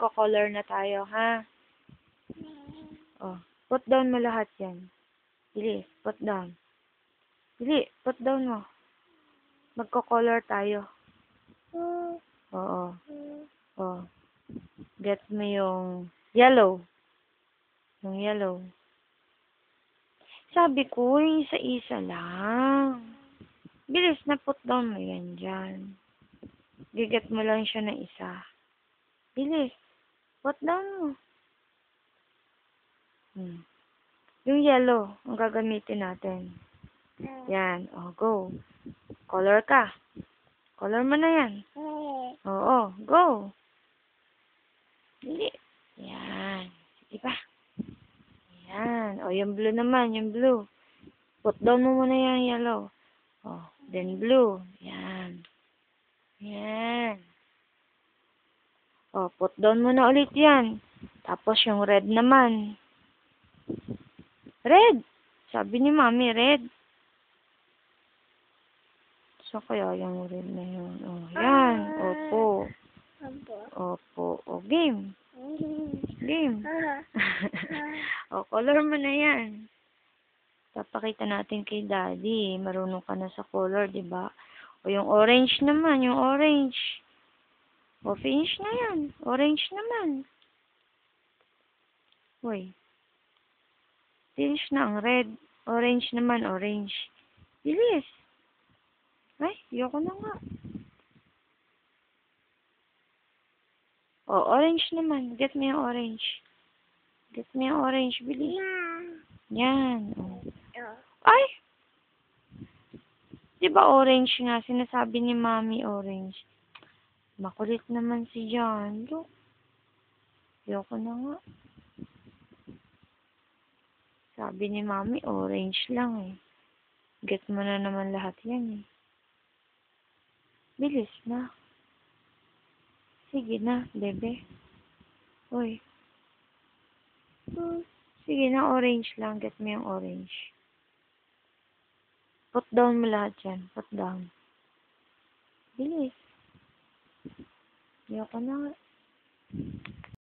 magko-color na tayo, ha? Oh, put down mo lahat yan. Bilis, put down. Bili, put down mo. Magko-color tayo. Oo. Oh. Get mo yung yellow. Yung yellow. Sabi ko, yung isa-isa lang. Bilis na put down mo yan dyan. Giget mo lang siya na isa. Bilis. Put down mo. Yung yellow, ang gagamitin natin. Yan. O, go. Color ka. Color mo na yan. Oo, go. Dili. Yan. Sige pa. Yan. O, yung blue naman, yung blue. Put down mo muna yung yellow. O, then blue. Yan. Yan. O, put down mo na ulit yan. Tapos yung red naman. Red. Sabi ni Mami, red. So, kaya yung red na yun. O, yan. Opo. Opo. O, game. Game. O, color mo na yan. Papakita natin kay Daddy. Marunong ka na sa color, di ba? O, yung orange naman. Yung orange. O, finish na yan. Orange naman. Uy. Finish na ang red. Orange naman, orange. Bilis. Ay, ayoko na nga. O, orange naman. Get me yung orange. Get me yung orange. Bilis. Yan. O. Ay! Diba orange nga? Sinasabi ni Mami orange. Makulit naman si John. Look. Ayoko na nga. Sabi ni Mami, orange lang eh. Get mo na naman lahat yan eh. Bilis na. Sige na, bebe. Uy. Sige na, orange lang. Get mo yung orange. Put down mo lahat yan. Put down. Bilis. Ayoko na nga.